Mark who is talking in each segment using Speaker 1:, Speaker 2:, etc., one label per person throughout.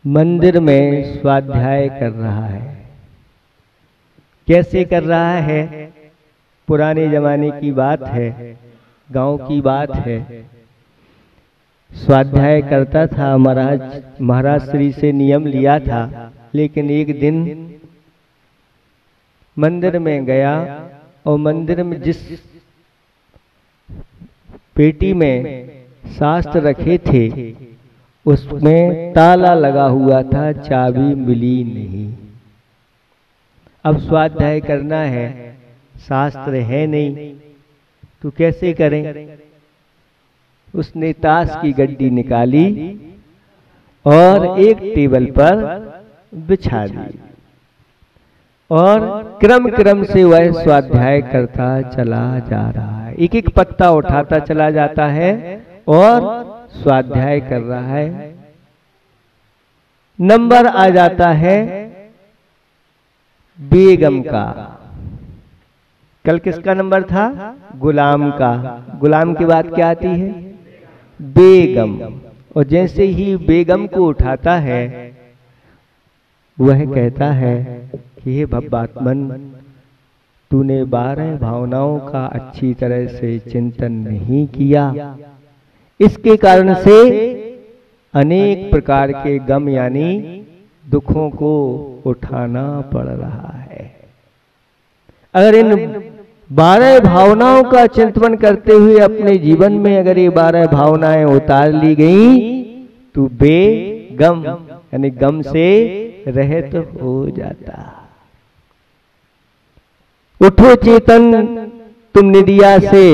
Speaker 1: मंदिर में स्वाध्याय कर रहा है। कैसे कर रहा है? पुराने जमाने की बात है, गांव की बात है। स्वाध्याय करता था, महाराज श्री से नियम लिया था। लेकिन एक दिन मंदिर में गया और मंदिर में जिस पेटी में शास्त्र रखे थे उसमें ताला लगा हुआ था, चाबी मिली नहीं। अब स्वाध्याय करना है, शास्त्र है नहीं, तो कैसे करें? उसने ताश की गड्डी निकाली और एक टेबल पर बिछा दी और क्रम क्रम से वह स्वाध्याय करता चला जा रहा है। एक एक पत्ता उठाता चला जाता है और स्वाध्याय कर रहा है। नंबर आ जाता है बेगम का। कल किसका नंबर था? गुलाम का। गुलाम के बाद क्या आती है? बेगम। और जैसे ही बेगम को उठाता है वह कहता है कि हे भब्बात्मन, तूने 12 भावनाओं का अच्छी तरह से चिंतन नहीं किया। इसके कारण से अनेक प्रकार के गम यानी दुखों को उठाना पड़ रहा है। अगर इन 12 भावनाओं का चिंतन करते हुए अपने जीवन में अगर ये 12 भावनाएं उतार ली गई तो बेगम यानी गम से रहित हो जाता। उठो चेतन, तुम निदिया से,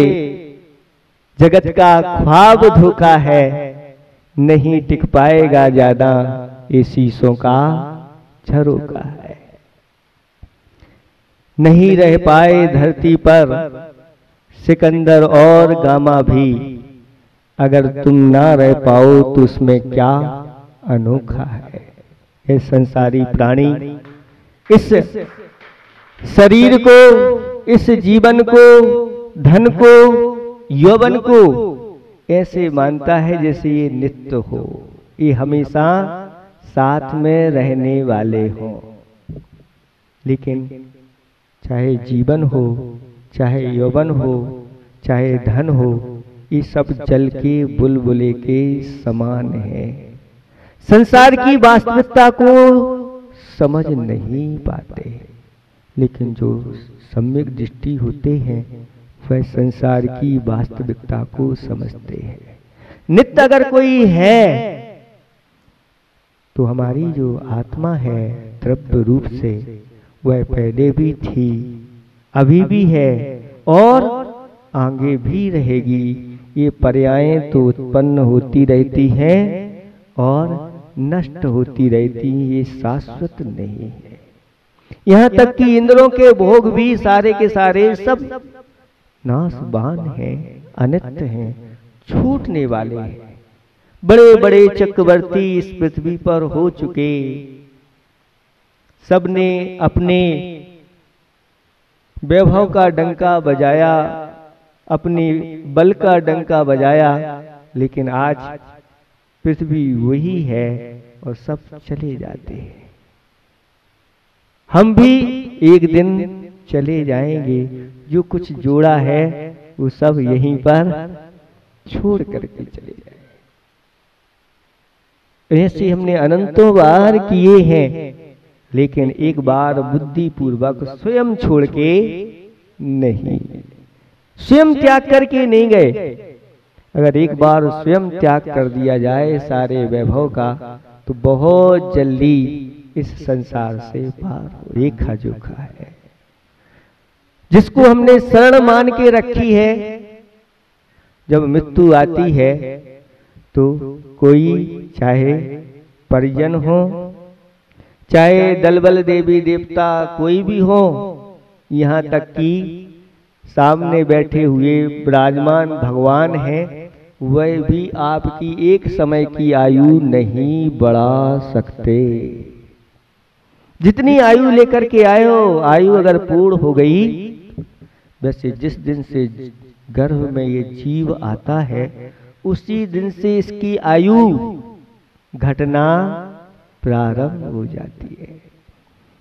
Speaker 1: जगत का ख्वाब धोखा है, नहीं टिक पाएगा ज्यादा, ये शीशों का झरोका है। नहीं रह पाए धरती पर सिकंदर और गामा भी, अगर तुम ना रह पाओ तो उसमें क्या अनोखा है। ये संसारी प्राणी इस शरीर को, इस जीवन को, धन को, यौवन को ऐसे मानता है जैसे ये नित्य हो, ये हमेशा साथ में रहने वाले हों। लेकिन चाहे जीवन हो, चाहे यौवन हो, चाहे धन हो, ये सब जल के बुलबुले के समान है। संसार की वास्तविकता को समझ नहीं पाते, लेकिन जो सम्यक दृष्टि होते हैं वह संसार की वास्तविकता को समझते हैं। नित्य अगर कोई है तो हमारी जो आत्मा है द्रव्य रूप से, वह पहले भी थी, अभी भी है और आगे भी रहेगी। ये पर्यायें तो उत्पन्न होती रहती हैं और नष्ट होती रहती, ये शाश्वत नहीं है। यहाँ तक कि इंद्रों के भोग भी सारे के सारे सब नाशवान हैं, अनित्य हैं, छूटने वाले हैं। बड़े बड़े चक्रवर्ती इस पृथ्वी पर हो चुके, सबने अपने वैभव का डंका बजाया, अपने बल का डंका बजाया, लेकिन आज पृथ्वी वही है और सब चले जाते हैं। हम भी एक दिन चले जाएंगे। जो कुछ जोड़ा है वो सब यहीं पर छोड़ करके चले जाएंगे। ऐसे हमने अनंतों बार किए हैं, लेकिन एक बार बुद्धि पूर्वक स्वयं छोड़ के नहीं, स्वयं त्याग करके नहीं गए। अगर एक बार स्वयं त्याग कर दिया जाए सारे वैभव का, तो बहुत जल्दी इस संसार से पार रेखा जोखा है। जिसको हमने शरण मान के रखी है, जब मृत्यु आती है तो कोई चाहे परिजन हो, चाहे दलबल देवी देवता कोई भी हो, यहाँ तक कि सामने बैठे हुए विराजमान भगवान हैं, वह भी आपकी एक समय की आयु नहीं बढ़ा सकते। जितनी आयु लेकर के आए हो, आयु अगर पूर्ण हो गई, वैसे जिस दिन से गर्भ में ये जीव आता है उसी दिन से इसकी आयु घटना प्रारंभ हो जाती है।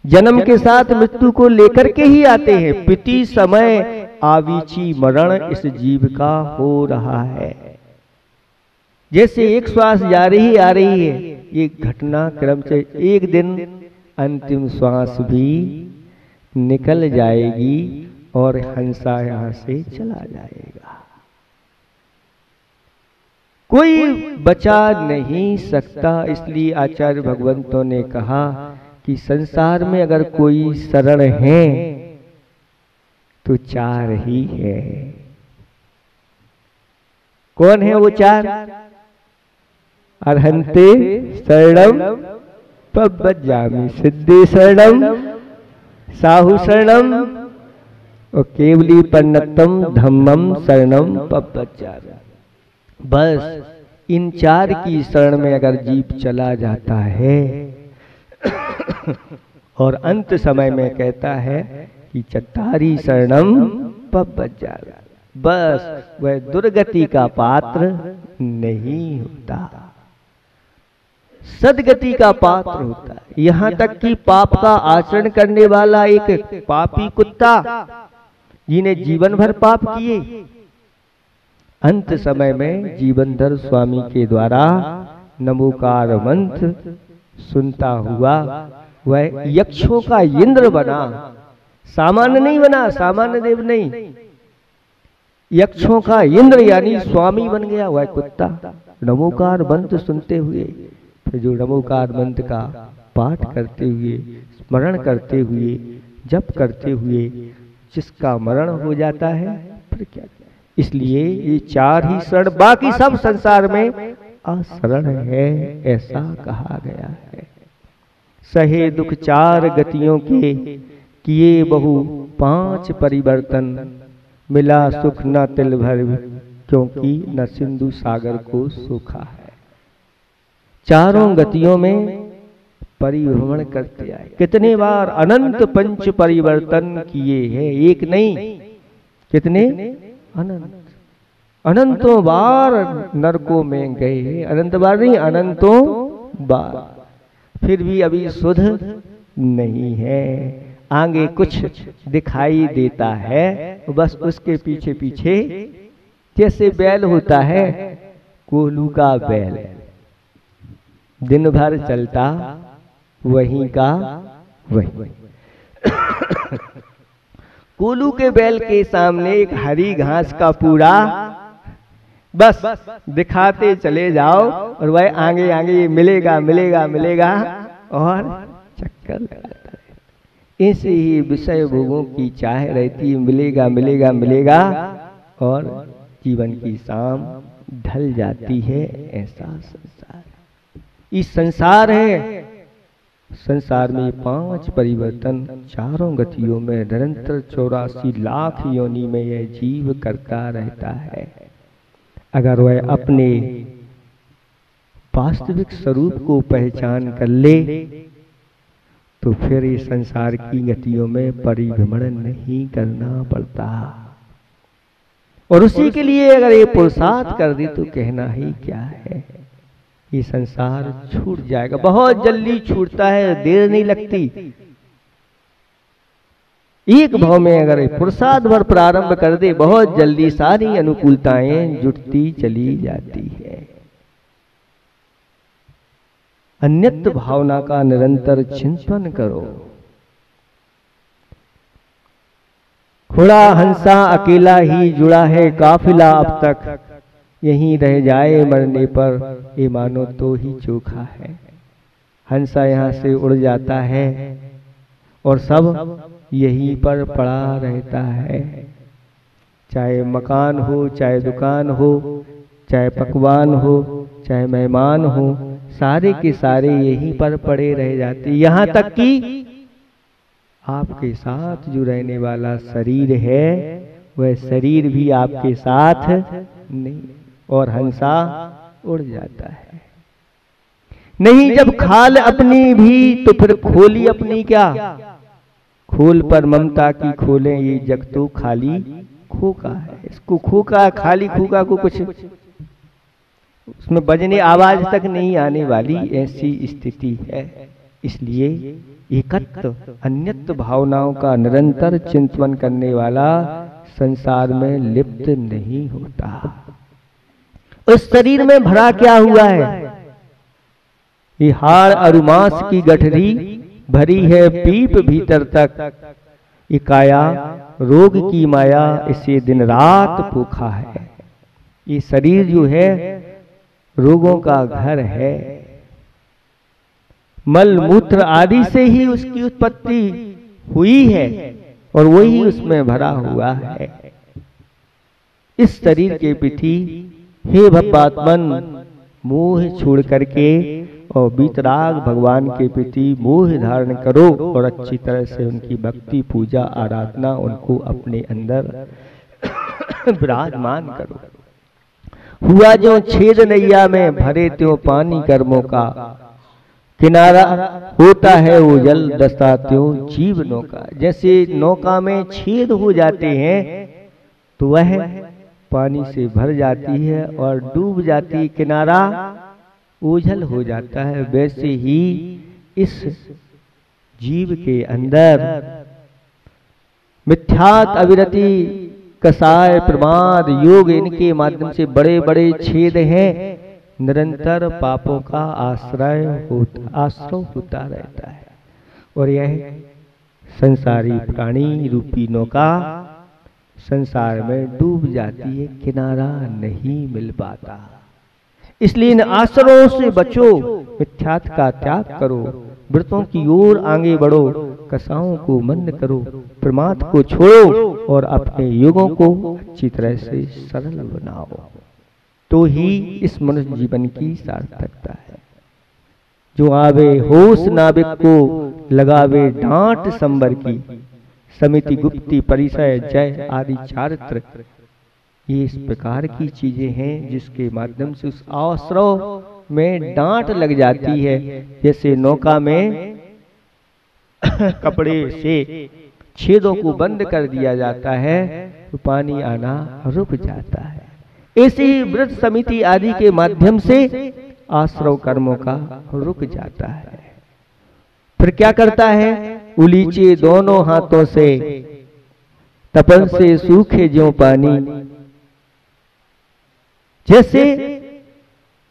Speaker 1: जन्म के साथ मृत्यु को लेकर के ही आते हैं। पिति समय आवीची मरण इस जीव का हो रहा है। जैसे एक श्वास जा रही आ रही है, ये घटना क्रम से एक दिन अंतिम श्वास भी निकल जाएगी और हंसा यहां से चला जाएगा। कोई बचा नहीं सकता। इसलिए आचार्य भगवंतों ने कहा कि संसार में अगर कोई शरण है तो चार ही है। कौन है वो चार? अर्हन्ते शरणम पवज्जामि, सिद्धे शरणम, साहु शरणम और केवली पन्नतम धम्मम शरणम पवज्जामि। बस इन चार की शरण में अगर जीव चला जाता है और अंत समय में कहता है कि चत्तारी शरणम पवज्जामि, बस वह दुर्गति का पात्र नहीं होता, सदगति का पात्र होता है। यहां तक कि पाप का आचरण करने वाला एक पापी कुत्ता जिन्हें जीवन भर पाप किए, अंत समय में जीवनधर स्वामी के द्वारा नमोकार मंत्र सुनता हुआ वह यक्षों का इंद्र बना। सामान्य नहीं बना, सामान्य देव नहीं, यक्षों का इंद्र यानी स्वामी बन गया वह कुत्ता। नमोकार मंत्र सुनते हुए, फिर जो नमोकार मंत्र का पाठ करते हुए, स्मरण करते हुए, जप करते हुए जिसका मरण हो जाता है, फिर क्या? इसलिए ये चार ही शरण, बाकी सब संसार में अशरण है, ऐसा कहा गया है। सहे दुख चार गतियों के, किए बहु पांच परिवर्तन, मिला सुख न तिल भर, क्योंकि न सिंधु सागर को सूखा है। चारों गतियों में परिभ्रमण करते आए। कितने बार अनंत पंच परिवर्तन किए हैं, एक नहीं, कितने? अनंत, अनंतों बार नरकों में गए, अनंत बार नहीं, अनंतों बार, फिर भी अभी सुध नहीं है। आगे कुछ दिखाई देता है, बस उसके पीछे पीछे, जैसे बैल होता है, कोल्हू का बैल दिन भर चलता वहीं का वहीं। कोल्हू के बैल के सामने एक हरी घास का पूरा बस दिखाते चले जाओ और वह आगे आगे मिलेगा मिलेगा मिलेगा और चक्कर लगाता है। ऐसे ही विषय भोगों की चाह रहती, मिलेगा मिलेगा मिलेगा और जीवन की शाम ढल जाती है। ऐसा संसार, इस संसार है, संसार में पांच परिवर्तन चारों गतियों में निरंतर 84 लाख योनि में यह जीव करता रहता है। अगर वह अपने वास्तविक स्वरूप को पहचान कर ले तो फिर इस संसार की गतियों में परिभ्रमण नहीं करना पड़ता। और उसी के लिए अगर ये पुरुषार्थ कर दे तो कहना ही क्या है, ये संसार छूट जाएगा, बहुत जल्दी छूटता है, देर नहीं लगती। एक भाव में अगर पुरुषार्थ भर प्रारंभ कर दे, बहुत जल्दी सारी अनुकूलताएं जुटती चली जाती है। अन्यत भावना का निरंतर चिंतन करो। घोड़ा हंसा अकेला ही जुड़ा है काफिला, अब तक यहीं रह जाए मरने पर, ये मानो तो ही चोखा है। हंसा यहाँ से उड़ जाता है और सब यहीं पर पड़ा रहता है। चाहे मकान हो, चाहे दुकान हो, चाहे पकवान हो, चाहे मेहमान हो, सारे के सारे यहीं पर पड़े रह जाते। यहाँ तक कि आपके साथ जो रहने वाला शरीर है वह शरीर भी आपके साथ नहीं, और हंसा उड़ जाता है। नहीं, जब खाल अपनी भी तो फिर खोली अपनी क्या? खोल पर ममता की खोलें, ये जग तो खाली खोका है। इसको खोका, खाली खोका को कुछ उसमें बजने आवाज तक नहीं आने वाली ऐसी स्थिति है। इसलिए एकत्व अन्यत्व भावनाओं का निरंतर चिंतन करने वाला संसार में लिप्त नहीं होता। उस शरीर में भरा क्या हुआ है? ये हाड़ और मांस की गठरी भरी है पीप भीतर तक, ये काया रोग की माया इसे दिन रात भूखा है। ये शरीर जो है रोगों का घर है। मल मूत्र आदि से ही उसकी उत्पत्ति हुई है और वही उसमें भरा हुआ है। इस शरीर के प्रति हे भक्तात्मन मोह छोड़ करके और बीतराग भगवान के प्रति मोह धारण करो और अच्छी तरह से उनकी भक्ति पूजा आराधना उनको अपने अंदर विराजमान करो। हुआ जो छेद नैया में भरे त्यों पानी कर्मों का, किनारा होता है वो जल दस्ता त्यों जीव नौका। जैसे नौका में छेद हो जाते हैं तो वह पानी से भर जाती है और डूब जाती है, किनारा ओझल हो जाता है। वैसे ही इस जीव के अंदर मिथ्यात अविरति कसाय प्रमाद योग इनके माध्यम से बड़े बड़े छेद हैं। निरंतर पापों का आश्रय होता रहता है और यह संसारी प्राणी रूपी नौका संसार में डूब जाती है, किनारा नहीं मिल पाता। इसलिए इन आश्रयों से बचो, मिथ्यात का त्याग करो, व्रतों की ओर आगे बढ़ो, कसाओं को मंद करो, प्रमाद को छोड़ो और अपने योगों को अच्छी तरह से सरल बनाओ। तो ही इस मनुष्य जीवन की सार्थकता है। जो आवे होश नाविक को लगावे डांट संबर की, समिति गुप्ती परिचय जय आदि चारित्र, ये इस प्रकार की चीजें हैं जिसके माध्यम से उस आश्रय में डांट लग जाती है। जैसे नौका में कपड़े से छेदों को बंद कर दिया जाता है तो पानी आना रुक जाता है। ऐसे ही व्रत समिति आदि के माध्यम से आश्रय कर्मों का रुक जाता है। फिर क्या करता है? उलीचे दोनों हाथों से तपन से सूखे ज्यों पानी। जैसे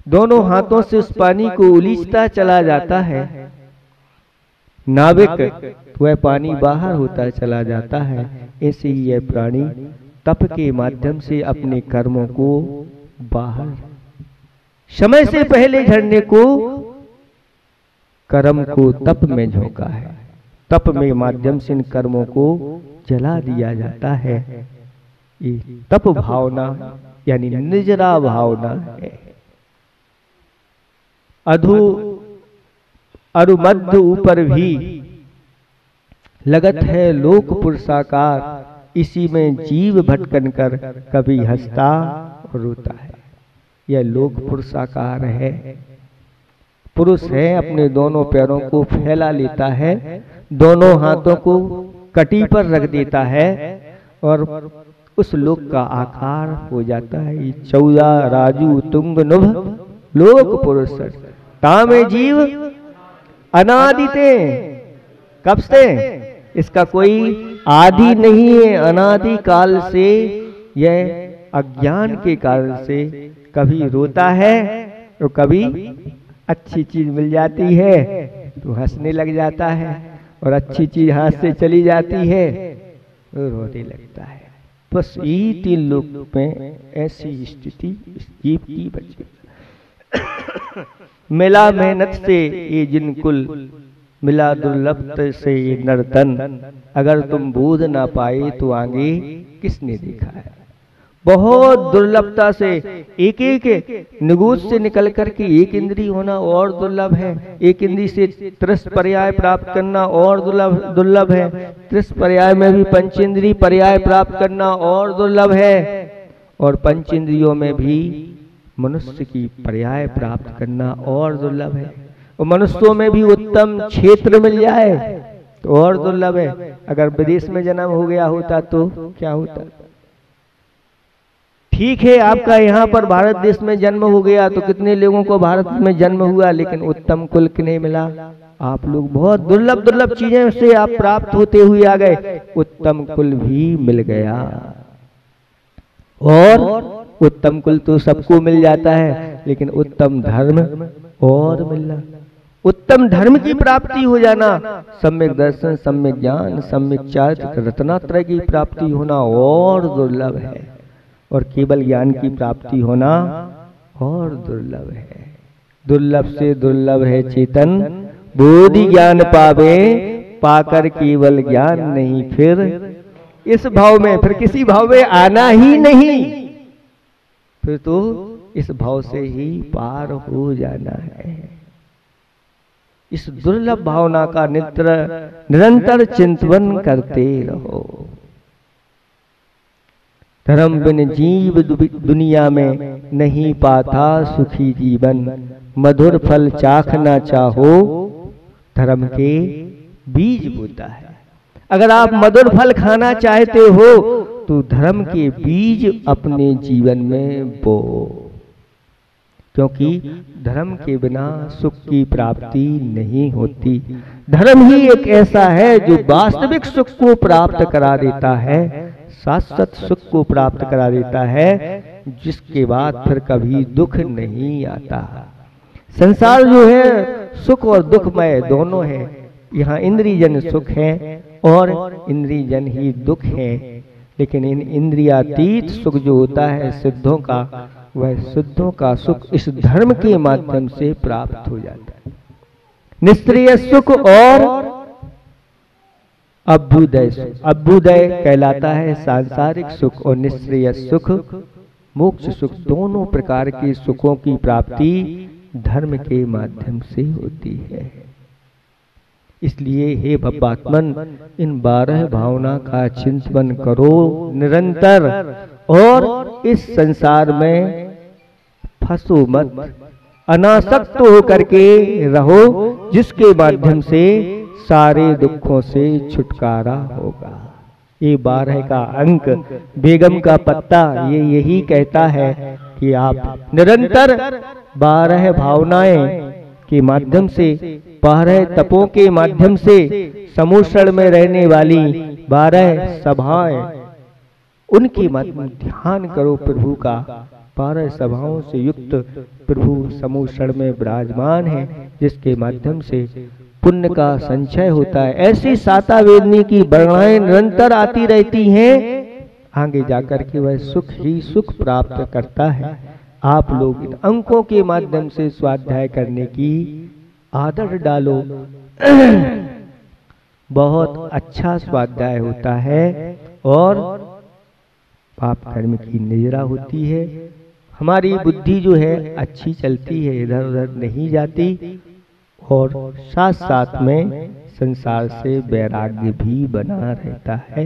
Speaker 1: दोनों हाथों से उस पानी को उलीचता चला जाता है नाविक, वह पानी बाहर होता चला जाता है। ऐसे ही यह प्राणी तप के माध्यम से अपने कर्मों को बाहर समय से पहले झड़ने को कर्म को तप में झोंका है। तप में माध्यम से इन कर्मों को जला दिया जाता है। ये तप भावना यानी निजरा भावना है। अधु अरुमध्य ऊपर भी लगत है लोक पुरुषाकार, इसी में जीव भटकन कर कभी हंसता और रोता है। यह लोक पुरुषाकार है। पुरुष है, अपने दोनों पैरों को फैला लेता है, दोनों हाथों को कटी पर रख देता है और उस लोक का आकार हो जाता है। 14 राजू तुंग नुभ लोक पुरुष तामे जीव अनादिते। कब से? इसका कोई आदि नहीं है। अनादि काल से यह अज्ञान के कारण से कभी रोता है तो कभी अच्छी चीज मिल जाती है तो हंसने लग जाता है और अच्छी चीज हाथ से चली जाती है तो रोने लगता है। बस यही 3 लोक में ऐसी स्थिति जीव की बची। मिला मेहनत से ये जिनकुल, मिला दुर्लभ से ये नर्तन। अगर तुम बोध ना पाए तो आगे किसने देखा है। बहुत दुर्लभता से एक एक निगूज से निकल करके एक इंद्री होना और दुर्लभ है। एक इंद्री से 30 पर्याय प्राप्त करना और दुर्लभ है। 30 पर्याय में भी पंचेंद्री पर्याय प्राप्त करना और दुर्लभ है। और पंचेंद्रियों में भी मनुष्य की पर्याय प्राप्त करना और दुर्लभ है। और मनुष्यों में भी उत्तम क्षेत्र मिल जाए तो और दुर्लभ है। अगर विदेश में जन्म हो गया होता तो क्या होता। ठीक है, आपका यहाँ पर भारत देश में जन्म हो गया तो कितने लोगों को भारत में जन्म हुआ, लेकिन उत्तम कुल नहीं मिला। आप लोग बहुत दुर्लभ दुर्लभ चीजें से आप प्राप्त होते हुए आ गए, उत्तम कुल भी मिल गया। और उत्तम कुल तो सबको मिल जाता है, लेकिन उत्तम धर्म और मिलना, उत्तम धर्म की प्राप्ति हो जाना, सम्यक दर्शन, सम्यक ज्ञान, सम्यक चारित्र, रत्नात्रय की प्राप्ति होना और दुर्लभ है। और केवल ज्ञान की प्राप्ति होना और दुर्लभ है। दुर्लभ से दुर्लभ है चेतन, बोधि ज्ञान पावे, पाकर केवल ज्ञान नहीं, फिर इस भाव में, फिर किसी भाव में आना ही नहीं, फिर तो इस भाव से ही पार हो जाना है। इस दुर्लभ भावना का निरंतर चिंतन करते रहो। धर्म बिन जीव दुनिया में नहीं पाता सुखी जीवन, मधुर फल चाखना चाहो धर्म के बीज बोता है। अगर आप मधुर फल खाना चाहते हो तो धर्म के बीज अपने जीवन में बो, क्योंकि धर्म के बिना सुख की प्राप्ति नहीं होती। धर्म ही एक ऐसा है जो वास्तविक सुख को प्राप्त करा देता है, शाश्वत सुख को प्राप्त करा देता है, जिसके बाद फिर कभी दुख नहीं आता। संसार जो है सुख और दुखमय दोनों है। यहाँ इंद्रियजन सुख है और इंद्रियजन ही दुख है, लेकिन इन इंद्रियातीत सुख जो होता है सिद्धों का, वह सिद्धों का सुख इस धर्म के माध्यम से प्राप्त हो जाता है। निष्क्रिय सुख और अभ्युदय सुख, अभ्युदय कहलाता है सांसारिक सुख, और निष्क्रिय सुख मोक्ष सुख, दोनों प्रकार के सुखों की प्राप्ति धर्म के माध्यम से होती है। इसलिए हे भवात्मन, इन 12 भावना का चिंतन करो निरंतर, और इस संसार में फंसो मत, अनासक्त होकर के रहो, जिसके माध्यम से सारे दुखों से छुटकारा होगा। ये 12 का अंक, बेगम का पत्ता, ये यही कहता है कि आप निरंतर 12 भावनाएं के माध्यम से, 12 तपों के माध्यम से, समूषण में रहने वाली 12 सभाएं, उनके माध्यम ध्यान करो प्रभु का। 12 सभाओं से युक्त प्रभु समूषण में विराजमान है, जिसके माध्यम से पुण्य का संचय होता है। ऐसी साता वेदनी की वर्णाएं निरंतर आती रहती हैं, आगे जाकर के वह सुख ही सुख प्राप्त करता है। आप लोग इन अंकों के माध्यम से स्वाध्याय करने की आदत डालो। बहुत अच्छा स्वाध्याय होता है और पाप कर्म की निजरा होती है। हमारी बुद्धि जो है अच्छी चलती है, इधर उधर नहीं जाती, और साथ साथ में संसार से वैराग्य भी बना रहता है।